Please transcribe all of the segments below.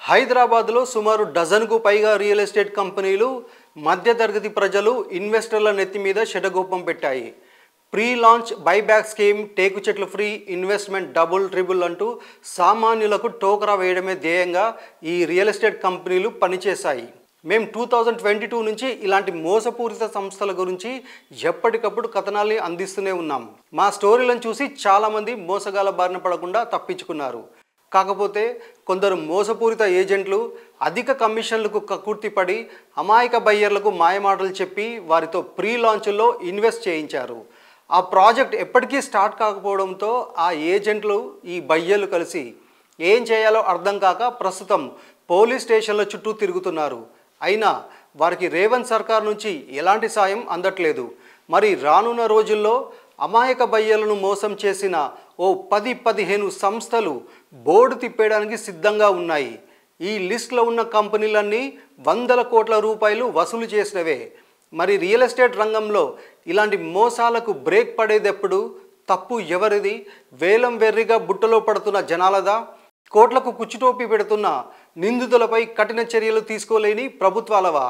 హైదరాబాద్లో సుమారు డజన్కు పైగా రియల్ ఎస్టేట్ కంపెనీలు మధ్యతరగతి ప్రజలు ఇన్వెస్టర్ల నెత్తి మీద శటగోపం పెట్టాయి. ప్రీ లాంచ్ బైబ్యాక్ స్కీమ్, టేకు చెట్లు ఫ్రీ, ఇన్వెస్ట్మెంట్ డబుల్ ట్రిబుల్ అంటూ సామాన్యులకు టోకరా వేయడమే ధ్యేయంగా ఈ రియల్ ఎస్టేట్ కంపెనీలు పనిచేశాయి. మేము 2022 నుంచి ఇలాంటి మోసపూరిత సంస్థల గురించి ఎప్పటికప్పుడు కథనాల్ని అందిస్తూనే ఉన్నాం. మా స్టోరీలను చూసి చాలామంది మోసగాల బారిన పడకుండా తప్పించుకున్నారు. కాకపోతే కొందరు మోసపూరిత ఏజెంట్లు అధిక కమిషన్లకు కక్కుర్తిపడి అమాయక బయ్యర్లకు మాయమాటలు చెప్పి వారితో ప్రీ లాంచ్లో ఇన్వెస్ట్ చేయించారు. ఆ ప్రాజెక్ట్ ఎప్పటికీ స్టార్ట్ కాకపోవడంతో ఆ ఏజెంట్లు ఈ బయ్యర్లు కలిసి ఏం చేయాలో అర్థం కాక ప్రస్తుతం పోలీస్ స్టేషన్ల చుట్టూ తిరుగుతున్నారు. అయినా వారికి రేవంత్ సర్కార్ నుంచి ఎలాంటి సాయం అందట్లేదు. మరి రానున్న రోజుల్లో అమాయక బయ్యలను మోసం చేసిన ఓ 10-15 సంస్థలు బోర్డు తిప్పేయడానికి సిద్ధంగా ఉన్నాయి. ఈ లిస్టులో ఉన్న కంపెనీలన్నీ వందల కోట్ల రూపాయలు వసూలు చేసినవే. మరి రియల్ ఎస్టేట్ రంగంలో ఇలాంటి మోసాలకు బ్రేక్ పడేదెప్పుడు? తప్పు ఎవరిది? వేలం వెర్రిగా బుట్టలో పడుతున్న జనాలదా? కోట్లకు కుచ్చుటోపి పెడుతున్న నిందితులపై కఠిన చర్యలు తీసుకోలేని ప్రభుత్వాలవా?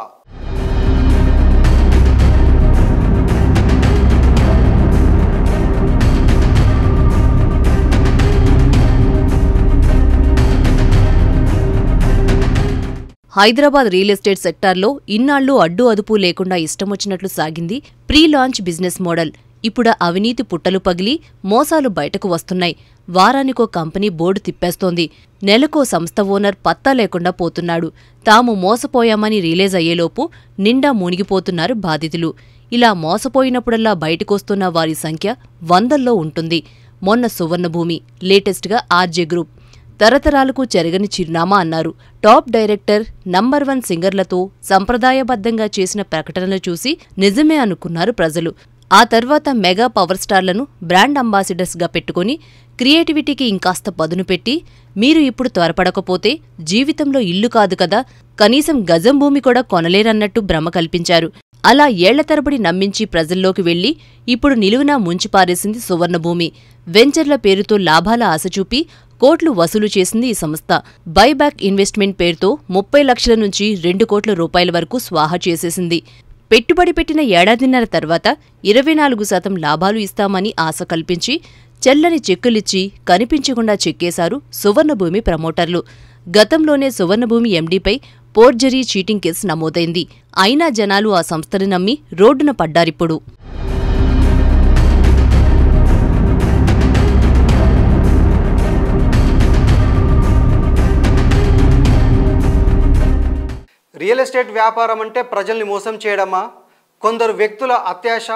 హైదరాబాద్ రియల్ ఎస్టేట్ సెక్టార్లో ఇన్నాళ్లు అడ్డు అదుపు లేకుండా ఇష్టమొచ్చినట్లు సాగింది ప్రీ లాంచ్ బిజినెస్ మోడల్. ఇప్పుడు అవినీతి పుట్టలు పగిలి మోసాలు బయటకు వస్తున్నాయి. వారానికో కంపెనీ బోర్డు తిప్పేస్తోంది. నెలకో సంస్థ ఓనర్ పత్తా లేకుండా పోతున్నాడు. తాము మోసపోయామని రిలీజ్ అయ్యేలోపు నిండా మునిగిపోతున్నారు బాధితులు. ఇలా మోసపోయినప్పుడల్లా బయటకొస్తున్న వారి సంఖ్య వందల్లో ఉంటుంది. మొన్న సువర్ణభూమి, లేటెస్ట్గా ఆర్జే గ్రూప్ తరతరాలకు చెరగని చిరునామా అన్నారు. టాప్ డైరెక్టర్, నంబర్ 1 సింగర్లతో సంప్రదాయబద్ధంగా చేసిన ప్రకటనలు చూసి నిజమే అనుకున్నారు ప్రజలు. ఆ తర్వాత మెగా పవర్ స్టార్లను బ్రాండ్ అంబాసిడర్స్గా పెట్టుకుని క్రియేటివిటీకి ఇంకాస్త పదును పెట్టి మీరు ఇప్పుడు త్వరపడకపోతే జీవితంలో ఇల్లు కాదు కదా, కనీసం గజం భూమి కూడా కొనలేరన్నట్టు భ్రమ కల్పించారు. అలా ఏళ్ల తరబడి నమ్మించి ప్రజల్లోకి వెళ్లి ఇప్పుడు నిలువునా ముంచిపారేసింది సువర్ణభూమి. వెంచర్ల పేరుతో లాభాల ఆశ చూపి కోట్లు వసూలు చేసింది ఈ సంస్థ. బైబ్యాక్ ఇన్వెస్ట్మెంట్ పేరుతో 30 లక్షల నుంచి 2 కోట్ల రూపాయల వరకు స్వాహా చేసేసింది. పెట్టుబడి పెట్టిన ఏడాదిన్నర తర్వాత 24% లాభాలు ఇస్తామని ఆశ కల్పించి చెల్లని చెక్కులిచ్చి కనిపించకుండా చెక్కేశారు సువర్ణభూమి ప్రమోటర్లు. గతంలోనే సువర్ణభూమి ఎండీపై పోర్జరీ, చీటింగ్ కేసు నమోదైంది. అయినా జనాలు ఆ సంస్థను నమ్మి రోడ్డున పడ్డారిప్పుడు. రియల్ ఎస్టేట్ వ్యాపారం అంటే ప్రజల్ని మోసం చేయడమా? కొందరు వ్యక్తుల అత్యాశ,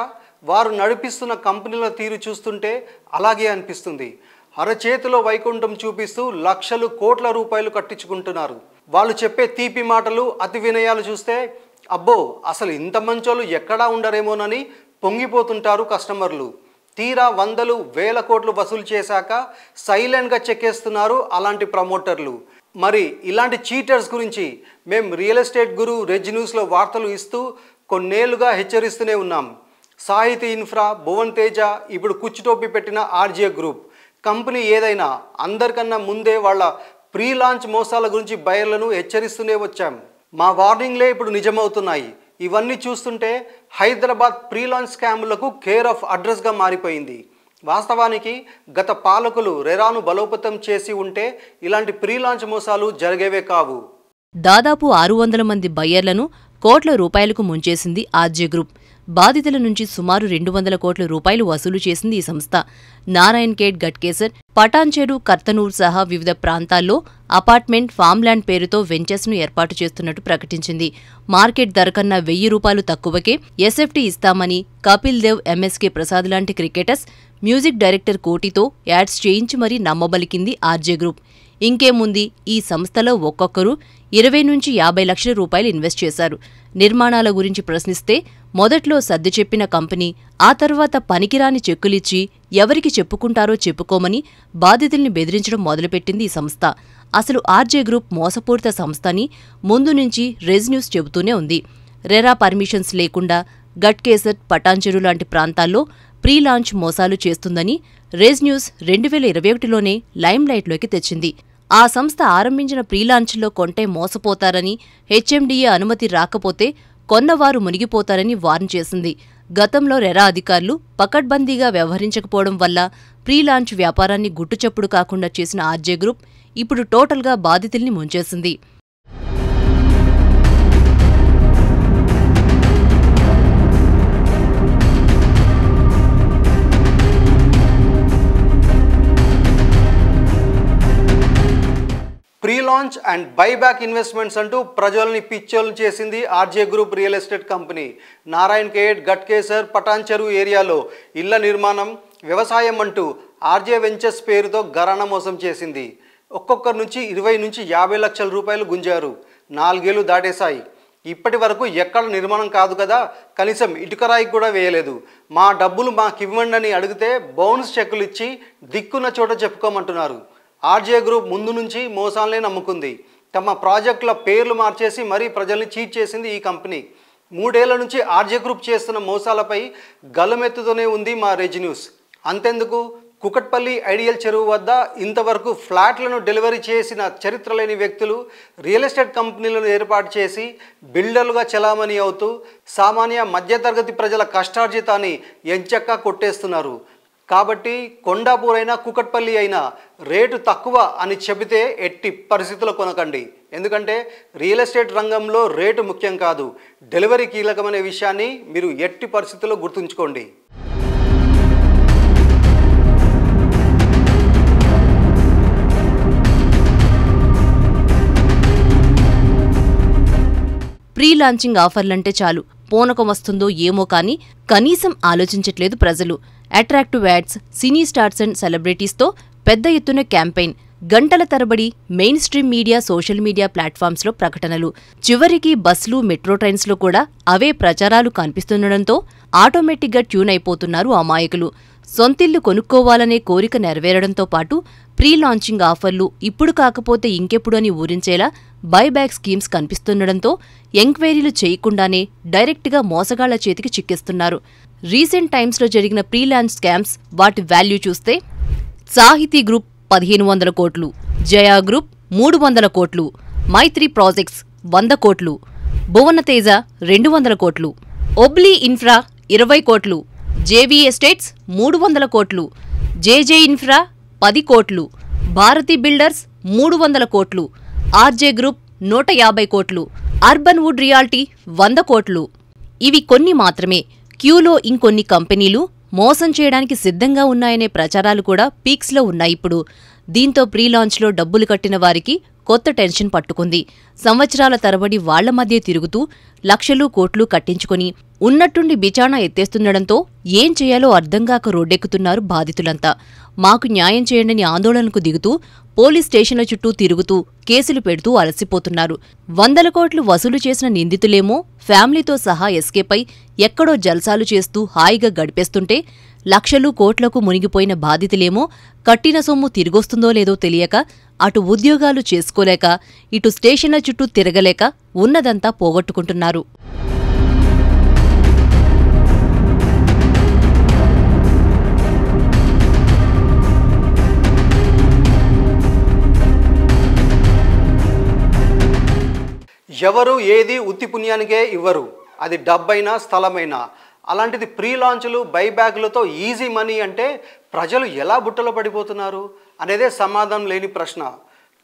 వారు నడిపిస్తున్న కంపెనీల తీరు చూస్తుంటే అలాగే అనిపిస్తుంది. అరచేతిలో వైకుంఠం చూపిస్తూ లక్షలు కోట్ల రూపాయలు కట్టించుకుంటున్నారు. వాళ్ళు చెప్పే తీపి మాటలు, అతి వినయాలు చూస్తే అబ్బో అసలు ఇంత మంచోళ్ళు ఎక్కడా ఉండరేమోనని పొంగిపోతుంటారు కస్టమర్లు. తీరా వందలు వేల కోట్లు వసూలు చేశాక సైలెంట్గా చెక్కేస్తున్నారు అలాంటి ప్రమోటర్లు. మరి ఇలాంటి చీటర్స్ గురించి మేము రియల్ ఎస్టేట్ గురు రెజ్ న్యూస్లో వార్తలు ఇస్తూ కొన్నేళ్లుగా హెచ్చరిస్తూనే ఉన్నాం. సాహితీ ఇన్ఫ్రా, భువన్ తేజ, ఇప్పుడు కుచ్చుటోపి పెట్టిన ఆర్జే గ్రూప్ కంపెనీ ఏదైనా అందరికన్నా ముందే వాళ్ళ ప్రీ లాంచ్ మోసాల గురించి బయర్లను హెచ్చరిస్తూనే వచ్చాం. మా వార్నింగ్లే ఇప్పుడు నిజమవుతున్నాయి. ఇవన్నీ చూస్తుంటే హైదరాబాద్ ప్రీ లాంచ్ స్కాములకు కేర్ ఆఫ్ అడ్రస్గా మారిపోయింది. వాస్తవానికి గత పాలకులు రెరాను బలోపేతం చేసి ఉంటే ఇలాంటి ప్రీ లాంచ్ మోసాలు జరిగేవే కావు. దాదాపు 600 మంది బయ్యర్లను కోట్ల రూపాయలకు ముంచేసింది ఆర్జే గ్రూప్. బాధితుల నుంచి సుమారు 200 కోట్ల రూపాయలు వసూలు చేసింది ఈ సంస్థ. నారాయణ్ ఖేడ్, గట్కేసర్, పటాన్చెరు, కర్తనూర్ సహా వివిధ ప్రాంతాల్లో అపార్ట్మెంట్, ఫామ్ల్యాండ్ పేరుతో వెంచర్స్ను ఏర్పాటు చేస్తున్నట్టు ప్రకటించింది. మార్కెట్ ధర కన్నా 1000 రూపాయలు తక్కువకే ఎస్ఎఫ్టీ ఇస్తామని కపిల్ దేవ్, ఎంఎస్కే ప్రసాద్ లాంటి క్రికెటర్స్, మ్యూజిక్ డైరెక్టర్ కోటితో యాడ్స్ చేయించి మరీ నమ్మబలికింది ఆర్జే గ్రూప్. ఇంకేముంది, ఈ సంస్థలో ఒక్కొక్కరు 20 నుంచి 50 లక్షల రూపాయలు ఇన్వెస్ట్ చేశారు. నిర్మాణాల గురించి ప్రశ్నిస్తే మొదట్లో సర్ది చెప్పిన కంపెనీ ఆ తర్వాత పనికిరాని చెక్కులిచ్చి ఎవరికి చెప్పుకుంటారో చెప్పుకోమని బాధితుల్ని బెదిరించడం మొదలుపెట్టింది ఈ సంస్థ. అసలు ఆర్జే గ్రూప్ మోసపూరిత సంస్థ అని ముందు నుంచి రెజ్ న్యూస్ చెబుతూనే ఉంది. రెరా పర్మిషన్స్ లేకుండా గట్కేసర్, పటాన్చెరు లాంటి ప్రాంతాల్లో ప్రీ లాంచ్ మోసాలు చేస్తుందని రెజ్ న్యూస్ 2021లోనే లైమ్లైట్లోకి తెచ్చింది. ఆ సంస్థ ఆరంభించిన ప్రీలాంచ్లో కొంటే మోసపోతారని, హెచ్ఎండిఏ అనుమతి రాకపోతే కొన్నవారు మునిగిపోతారని వార్న్ చేసింది. గతంలో రెరా అధికారులు పకడ్బందీగా వ్యవహరించకపోవడం వల్ల ప్రీలాంచ్ వ్యాపారాన్ని గుట్టుచప్పుడు కాకుండా చేసిన ఆర్జే గ్రూప్ ఇప్పుడు టోటల్గా బాధితుల్ని ముంచేసింది. Pre launch and buyback investments అంటూ ప్రజల్ని పిచ్చోల్ని చేసింది RJ group real estate company. Narayankhed, Ghatkesar, Patancheru ఏరియాలో ఇళ్ల నిర్మాణం, వ్యవసాయం అంటూ ఆర్జే వెంచర్స్ పేరుతో ఘరానా మోసం చేసింది. ఒక్కొక్కరి నుంచి 20 నుంచి 50 లక్షల రూపాయలు గుంజారు. 4 ఏళ్లు దాటేశాయి. ఇప్పటి వరకు ఎక్కడ నిర్మాణం కాదు కదా, కనీసం ఇటుకరాయి కూడా వేయలేదు. మా డబ్బులు మాకివ్వండి అని అడిగితే బౌన్స్ చెక్కులు ఇచ్చి దిక్కున్న చోట చెప్పుకోమంటున్నారు. ఆర్జే గ్రూప్ ముందు నుంచి మోసాలనే నమ్ముకుంది. తమ ప్రాజెక్టుల పేర్లు మార్చేసి మరీ ప్రజల్ని చీట్ చేసింది ఈ కంపెనీ. 3 ఏళ్ల నుంచి ఆర్జే గ్రూప్ చేస్తున్న మోసాలపై గల్లమెత్తుతూనే ఉంది మా రెజ్ న్యూస్. అంతెందుకు, కుకట్పల్లి ఐడియల్ చెరువు వద్ద ఇంతవరకు ఫ్లాట్లను డెలివరీ చేసిన చరిత్ర లేని వ్యక్తులు రియల్ ఎస్టేట్ కంపెనీలను ఏర్పాటు చేసి బిల్డర్లుగా చలామణి అవుతూ సామాన్య మధ్యతరగతి ప్రజల కష్టార్జితాన్ని ఎంచక్కా కొట్టేస్తున్నారు. కాబట్టి కొండాపూర్ అయినా కుకట్పల్లి అయినా రేటు తక్కువ అని చెబితే ఎట్టి పరిస్థితుల్లో కొనకండి. ఎందుకంటే రియల్ ఎస్టేట్ రంగంలో రేటు ముఖ్యం కాదు, డెలివరీ కీలకమనే విషయాన్ని మీరు ఎట్టి పరిస్థితుల్లో గుర్తుంచుకోండి. ప్రీ లాంచింగ్ ఆఫర్లంటే చాలు పూనకం వస్తుందో ఏమో కానీ కనీసం ఆలోచించట్లేదు ప్రజలు. Attractive ads, cine stars and సెలబ్రిటీస్తో పెద్ద ఎత్తున క్యాంపెయిన్, గంటల తరబడి mainstream media, social media ప్లాట్ఫామ్స్లో ప్రకటనలు, చివరికి బస్లు, మెట్రో ట్రైన్స్లో కూడా అవే ప్రచారాలు కనిపిస్తుండడంతో ఆటోమేటిక్గా ట్యూన్ అయిపోతున్నారు అమాయకులు. సొంతిల్లు కొనుక్కోవాలనే కోరిక నెరవేరడంతో పాటు ప్రీ లాంచింగ్ ఆఫర్లు ఇప్పుడు కాకపోతే ఇంకెప్పుడు అని ఊరించేలా బైబ్యాక్ స్కీమ్స్ కనిపిస్తుండడంతో ఎంక్వైరీలు చేయకుండానే డైరెక్ట్గా మోసగాళ్ల చేతికి చిక్కిస్తున్నారు. రీసెంట్ టైమ్స్లో జరిగిన ప్రీ లాంచ్ స్కామ్స్, వాటి వాల్యూ చూస్తే సాహితీ గ్రూప్ 1500 కోట్లు, జయా గ్రూప్ 300 కోట్లు, మైత్రి ప్రాజెక్ట్స్ 100 కోట్లు, భువనతేజ 200 కోట్లు, ఒబ్లీ ఇన్ఫ్రా 20 కోట్లు, జేవీ ఎస్టేట్స్ 300 కోట్లు, జేజే ఇన్ఫ్రా 10 కోట్లు, భారతి బిల్డర్స్ 300 కోట్లు, ఆర్జే గ్రూప్ 150 కోట్లు, అర్బన్ వుడ్ రియాల్టీ 100 కోట్లు. ఇవి కొన్ని మాత్రమే. క్యూలో ఇంకొన్ని కంపెనీలు మోసం చేయడానికి సిద్ధంగా ఉన్నాయనే ప్రచారాలు కూడా పీక్స్లో ఉన్నాయిప్పుడు. దీంతో ప్రీ లాంచ్లో డబ్బులు కట్టిన వారికి కొత్త టెన్షన్ పట్టుకుంది. సంవత్సరాల తరబడి వాళ్ల మధ్య తిరుగుతూ లక్షలు కోట్లు కట్టించుకుని ఉన్నట్టుండి బిచాణా ఎత్తేస్తుండడంతో ఏం చేయాలో అర్థంగాక రోడ్డెక్కుతున్నారు బాధితులంతా. మాకు న్యాయం చేయండని ఆందోళనకు దిగుతూ పోలీస్ స్టేషన్ల చుట్టూ తిరుగుతూ కేసులు పెడుతూ అలసిపోతున్నారు. 100 కోట్లు వసూలు చేసిన నిందితులేమో ఫ్యామిలీతో సహా ఎస్కేపై ఎక్కడో జల్సాలు చేస్తూ హాయిగా గడిపేస్తుంటే, లక్షలు కోట్లకు మునిగిపోయిన బాధితులేమో కట్టిన సొమ్ము తిరిగొస్తుందో లేదో తెలియక అటు ఉద్యోగాలు చేసుకోలేక ఇటు స్టేషన్ల చుట్టూ తిరగలేక ఉన్నదంతా పోగొట్టుకుంటున్నారు. ఎవరు ఏది ఉత్తి పుణ్యానికే ఇవ్వరు, అది డబ్బైనా స్థలమైనా. అలాంటిది ప్రీ లాంచ్లు, బైబ్యాక్లతో ఈజీ మనీ అంటే ప్రజలు ఎలా బుట్టలో పడిపోతున్నారు అనేదే సమాధానం లేని ప్రశ్న.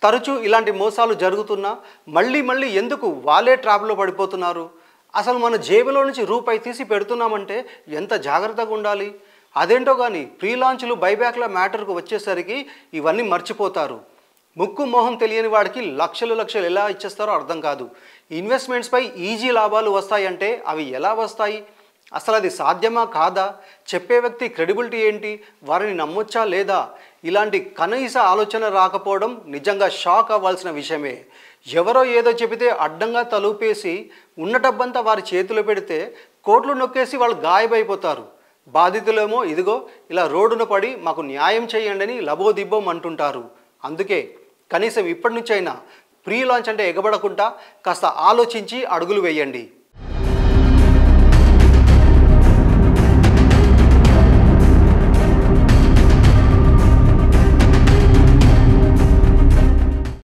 తరచూ ఇలాంటి మోసాలు జరుగుతున్నా మళ్ళీ ఎందుకు వాళ్ళే ట్రాప్లో పడిపోతున్నారు? అసలు మన జేబులో నుంచి రూపాయి తీసి పెడుతున్నామంటే ఎంత జాగ్రత్తగా ఉండాలి? అదేంటో కానీ ప్రీ లాంచ్లు, బైబ్యాక్ల మ్యాటర్కు వచ్చేసరికి ఇవన్నీ మర్చిపోతారు. ముక్కు మొహం తెలియని వాడికి లక్షలు ఎలా ఇచ్చేస్తారో అర్థం కాదు. ఇన్వెస్ట్మెంట్స్పై ఈజీ లాభాలు వస్తాయంటే అవి ఎలా వస్తాయి? అసలు అది సాధ్యమా కాదా? చెప్పే వ్యక్తి క్రెడిబిలిటీ ఏంటి? వారిని నమ్మొచ్చా లేదా? ఇలాంటి కనీస ఆలోచన రాకపోవడం నిజంగా షాక్ అవ్వాల్సిన విషయమే. ఎవరో ఏదో చెబితే అడ్డంగా తలూపేసి ఉన్న డబ్బంతా వారి చేతిలో పెడితే కోట్లు నొక్కేసి వాళ్ళు గాయబైపోతారు. బాధితులేమో ఇదిగో ఇలా రోడ్డున పడి మాకు న్యాయం చేయండి అని లబోదిబ్బం అంటుంటారు. అందుకే కనీసం ఇప్పటి నుంచైనా ప్రీ లాంచ్ అంటే ఎగబడకుండా కాస్త ఆలోచించి అడుగులు వేయండి.